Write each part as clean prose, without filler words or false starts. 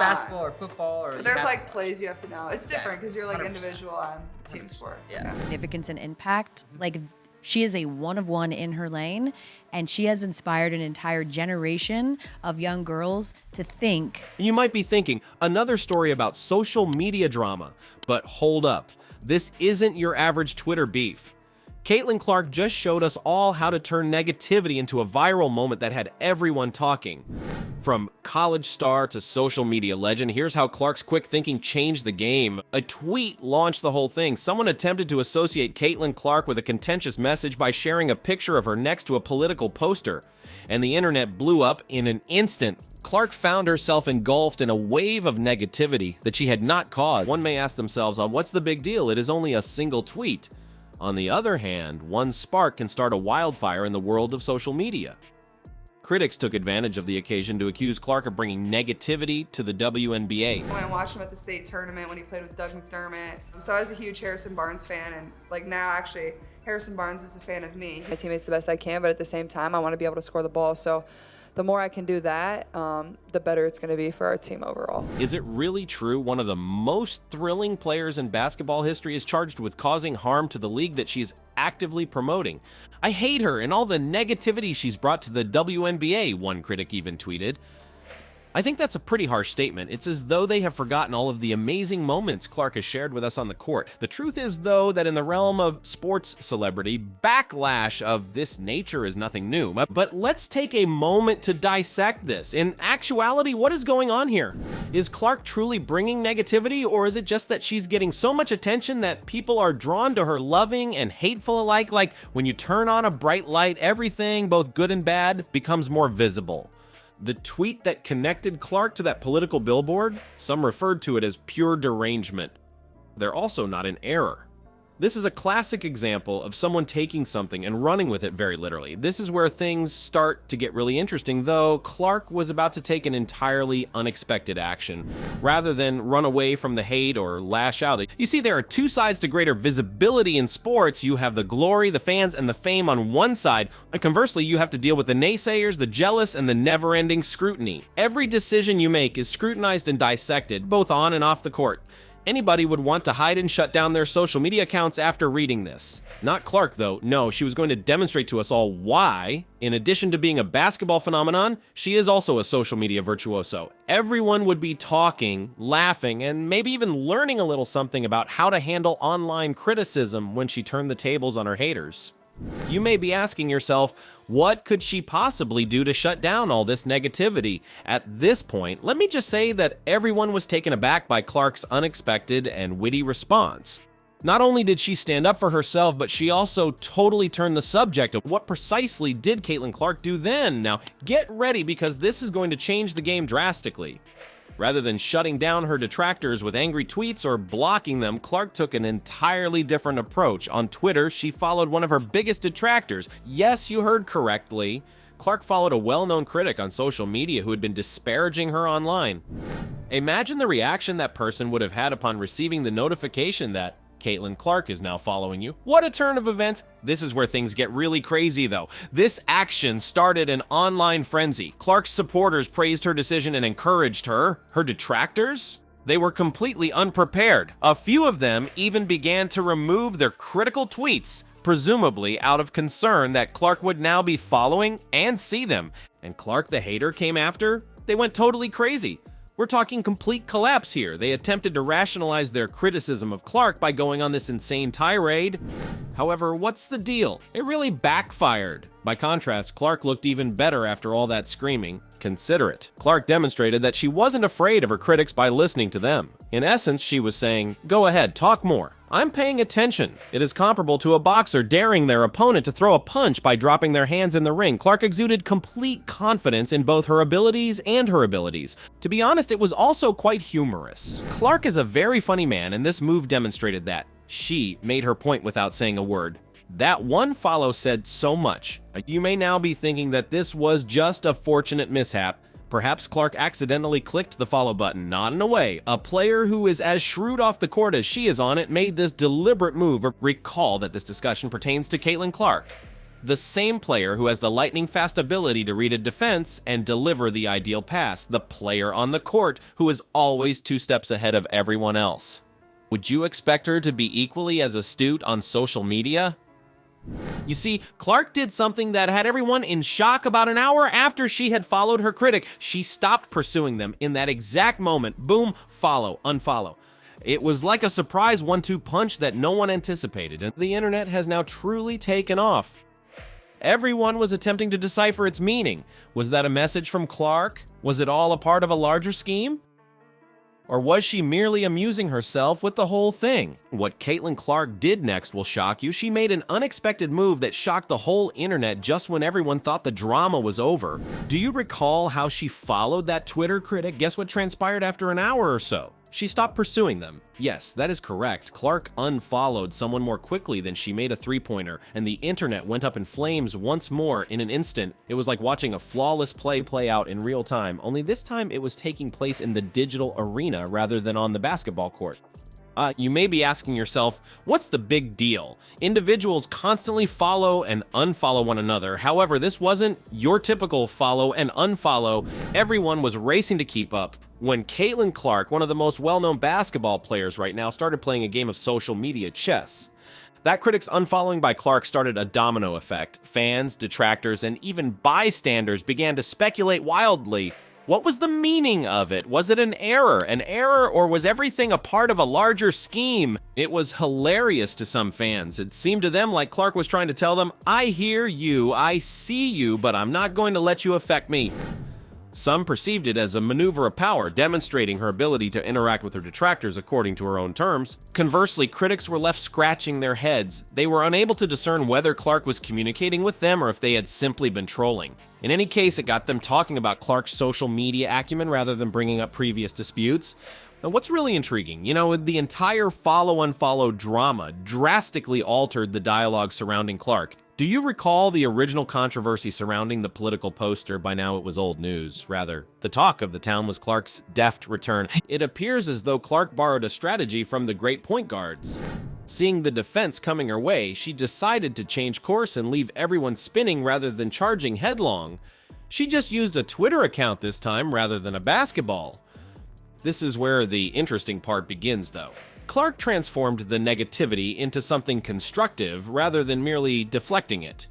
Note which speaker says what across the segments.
Speaker 1: basketball or football or.
Speaker 2: There's like plays you have to know. It's different because you're like
Speaker 1: 100%.
Speaker 2: individual on team sport.
Speaker 1: Yeah.
Speaker 3: Significance and impact. Like, she is a one of one in her lane, and she has inspired an entire generation of young girls to think.
Speaker 4: You might be thinking, another story about social media drama, but hold up. This isn't your average Twitter beef. Caitlin Clark just showed us all how to turn negativity into a viral moment that had everyone talking. From college star to social media legend, here's how Clark's quick thinking changed the game. A tweet launched the whole thing. Someone attempted to associate Caitlin Clark with a contentious message by sharing a picture of her next to a political poster, and the internet blew up in an instant. Clark found herself engulfed in a wave of negativity that she had not caused. One may ask themselves, what's the big deal? It is only a single tweet. On the other hand, one spark can start a wildfire in the world of social media. Critics took advantage of the occasion to accuse Clark of bringing negativity to the WNBA.
Speaker 2: When I watched him at the state tournament when he played with Doug McDermott. So I was a huge Harrison Barnes fan, and like now actually Harrison Barnes is a fan of me. My teammate's the best I can, but at the same time I want to be able to score the ball. So the more I can do that, the better it's going to be for our team overall.
Speaker 4: Is it really true one of the most thrilling players in basketball history is charged with causing harm to the league that she is actively promoting? I hate her and all the negativity she's brought to the WNBA, one critic even tweeted. I think that's a pretty harsh statement. It's as though they have forgotten all of the amazing moments Clark has shared with us on the court. The truth is, though, that in the realm of sports celebrity, backlash of this nature is nothing new. But let's take a moment to dissect this. In actuality, what is going on here? Is Clark truly bringing negativity, or is it just that she's getting so much attention that people are drawn to her loving and hateful alike? Like when you turn on a bright light, everything, both good and bad, becomes more visible. The tweet that connected Clark to that political billboard, some referred to it as pure derangement. They're also not in error. This is a classic example of someone taking something and running with it very literally. This is where things start to get really interesting, though Clark was about to take an entirely unexpected action, rather than run away from the hate or lash out. You see, there are two sides to greater visibility in sports. You have the glory, the fans, and the fame on one side. And conversely, you have to deal with the naysayers, the jealous, and the never-ending scrutiny. Every decision you make is scrutinized and dissected, both on and off the court. Anybody would want to hide and shut down their social media accounts after reading this. Not Clark, though. No, she was going to demonstrate to us all why, in addition to being a basketball phenomenon, she is also a social media virtuoso. Everyone would be talking, laughing, and maybe even learning a little something about how to handle online criticism when she turned the tables on her haters. You may be asking yourself, what could she possibly do to shut down all this negativity? At this point, let me just say that everyone was taken aback by Clark's unexpected and witty response. Not only did she stand up for herself, but she also totally turned the subject of what precisely did Caitlin Clark do then? Now, get ready because this is going to change the game drastically. Rather than shutting down her detractors with angry tweets or blocking them, Clark took an entirely different approach. On Twitter, she followed one of her biggest detractors. Yes, you heard correctly. Clark followed a well-known critic on social media who had been disparaging her online. Imagine the reaction that person would have had upon receiving the notification that Caitlin Clark is now following you. What a turn of events. This is where things get really crazy, though. This action started an online frenzy. Clark's supporters praised her decision and encouraged her. Her detractors? They were completely unprepared. A few of them even began to remove their critical tweets, presumably out of concern that Clark would now be following and see them. And Clark the hater came after? They went totally crazy. We're talking complete collapse here. They attempted to rationalize their criticism of Clark by going on this insane tirade. However, what's the deal? It really backfired. By contrast, Clark looked even better after all that screaming. Consider it. Clark demonstrated that she wasn't afraid of her critics by listening to them. In essence, she was saying, go ahead, talk more. I'm paying attention. It is comparable to a boxer daring their opponent to throw a punch by dropping their hands in the ring. Clark exuded complete confidence in both her abilities and her abilities. To be honest, it was also quite humorous. Clark is a very funny man, and this move demonstrated that. She made her point without saying a word. That one follow said so much. You may now be thinking that this was just a fortunate mishap. Perhaps Clark accidentally clicked the follow button. Not in a way. A player who is as shrewd off the court as she is on it made this deliberate move. Recall that this discussion pertains to Caitlin Clark. The same player who has the lightning-fast ability to read a defense and deliver the ideal pass. The player on the court who is always 2 steps ahead of everyone else. Would you expect her to be equally as astute on social media? You see, Clark did something that had everyone in shock. About an hour after she had followed her critic, she stopped pursuing them in that exact moment. Boom, follow, unfollow. It was like a surprise 1-2 punch that no one anticipated, and the internet has now truly taken off. Everyone was attempting to decipher its meaning. Was that a message from Clark? Was it all a part of a larger scheme? Or was she merely amusing herself with the whole thing? What Caitlin Clark did next will shock you. She made an unexpected move that shocked the whole internet just when everyone thought the drama was over. Do you recall how she followed that Twitter critic? Guess what transpired after an hour or so? She stopped pursuing them. Yes, that is correct. Clark unfollowed someone more quickly than she made a three-pointer, and the internet went up in flames once more in an instant. It was like watching a flawless play out in real time, only this time it was taking place in the digital arena rather than on the basketball court. You may be asking yourself, what's the big deal? Individuals constantly follow and unfollow one another. However, this wasn't your typical follow and unfollow. Everyone was racing to keep up when Caitlin Clark, one of the most well-known basketball players right now, started playing a game of social media chess. That critic's unfollowing by Clark started a domino effect. Fans, detractors, and even bystanders began to speculate wildly. What was the meaning of it? Was it an error? Or was everything a part of a larger scheme? It was hilarious to some fans. It seemed to them like Clark was trying to tell them, I hear you, I see you, but I'm not going to let you affect me. Some perceived it as a maneuver of power, demonstrating her ability to interact with her detractors according to her own terms. Conversely, critics were left scratching their heads. They were unable to discern whether Clark was communicating with them or if they had simply been trolling. In any case, it got them talking about Clark's social media acumen rather than bringing up previous disputes. Now, what's really intriguing, the entire follow-unfollow drama drastically altered the dialogue surrounding Clark. Do you recall the original controversy surrounding the political poster? By now it was old news. Rather, the talk of the town was Clark's deft return. It appears as though Clark borrowed a strategy from the great point guards. Seeing the defense coming her way, she decided to change course and leave everyone spinning rather than charging headlong. She just used a Twitter account this time rather than a basketball. This is where the interesting part begins, though. Clark transformed the negativity into something constructive rather than merely deflecting it.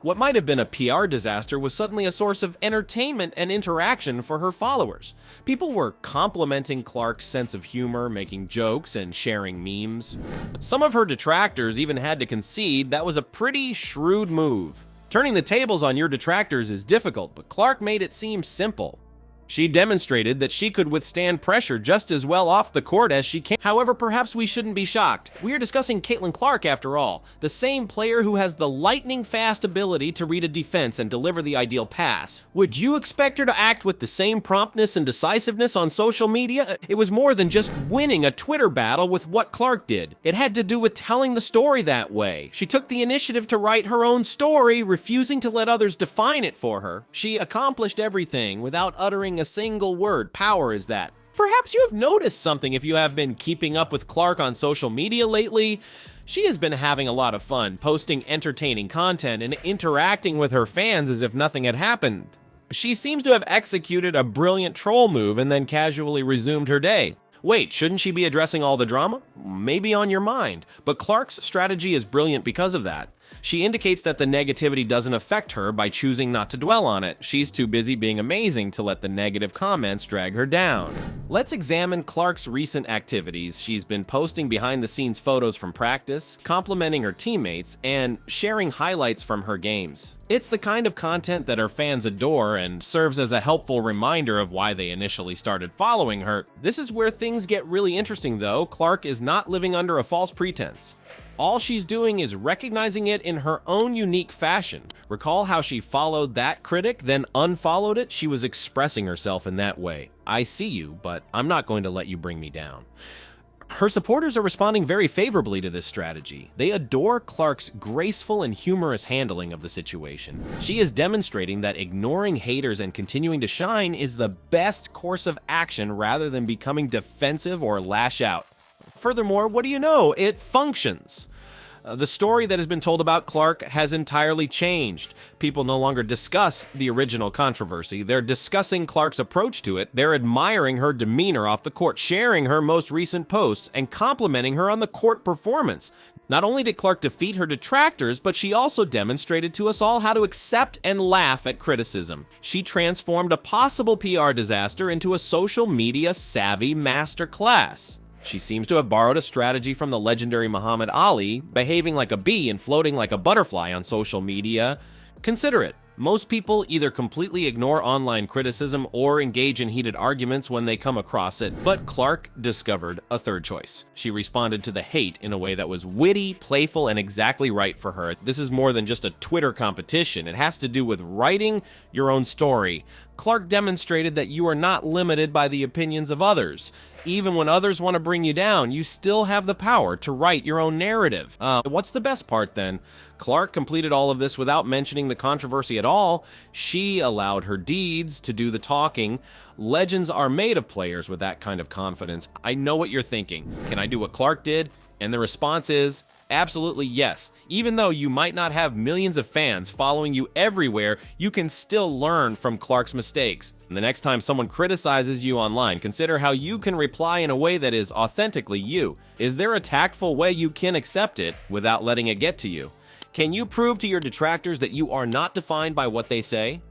Speaker 4: What might have been a PR disaster was suddenly a source of entertainment and interaction for her followers. People were complimenting Clark's sense of humor, making jokes, and sharing memes. Some of her detractors even had to concede that was a pretty shrewd move. Turning the tables on your detractors is difficult, but Clark made it seem simple. She demonstrated that she could withstand pressure just as well off the court as she can. However, perhaps we shouldn't be shocked. We are discussing Caitlin Clark after all, the same player who has the lightning-fast ability to read a defense and deliver the ideal pass. Would you expect her to act with the same promptness and decisiveness on social media? It was more than just winning a Twitter battle with what Clark did. It had to do with telling the story that way. She took the initiative to write her own story, refusing to let others define it for her. She accomplished everything without uttering a single word. Power is that. Perhaps you have noticed something if you have been keeping up with Clark on social media lately. She has been having a lot of fun, posting entertaining content and interacting with her fans as if nothing had happened. She seems to have executed a brilliant troll move and then casually resumed her day. Wait, shouldn't she be addressing all the drama? Maybe on your mind, but Clark's strategy is brilliant because of that. She indicates that the negativity doesn't affect her by choosing not to dwell on it. She's too busy being amazing to let the negative comments drag her down. Let's examine Clark's recent activities. She's been posting behind-the-scenes photos from practice, complimenting her teammates, and sharing highlights from her games. It's the kind of content that her fans adore and serves as a helpful reminder of why they initially started following her. This is where things get really interesting, though. Clark is not living under a false pretense. All she's doing is recognizing it in her own unique fashion. Recall how she followed that critic, then unfollowed it? She was expressing herself in that way. I see you, but I'm not going to let you bring me down. Her supporters are responding very favorably to this strategy. They adore Clark's graceful and humorous handling of the situation. She is demonstrating that ignoring haters and continuing to shine is the best course of action rather than becoming defensive or lash out. Furthermore, what do you know? It functions. The story that has been told about Clark has entirely changed. People no longer discuss the original controversy. They're discussing Clark's approach to it. They're admiring her demeanor off the court, sharing her most recent posts, and complimenting her on the court performance. Not only did Clark defeat her detractors, but she also demonstrated to us all how to accept and laugh at criticism. She transformed a possible PR disaster into a social media savvy masterclass. She seems to have borrowed a strategy from the legendary Muhammad Ali, behaving like a bee and floating like a butterfly on social media. Consider it. Most people either completely ignore online criticism or engage in heated arguments when they come across it, but Clark discovered a third choice. She responded to the hate in a way that was witty, playful, and exactly right for her. This is more than just a Twitter competition. It has to do with writing your own story. Clark demonstrated that you are not limited by the opinions of others. Even when others want to bring you down, you still have the power to write your own narrative. What's the best part then? Clark completed all of this without mentioning the controversy at all. She allowed her deeds to do the talking. Legends are made of players with that kind of confidence. I know what you're thinking. Can I do what Clark did? And the response is absolutely yes. Even though you might not have millions of fans following you everywhere, you can still learn from Clark's mistakes. And the next time someone criticizes you online, consider how you can reply in a way that is authentically you. Is there a tactful way you can accept it without letting it get to you? Can you prove to your detractors that you are not defined by what they say?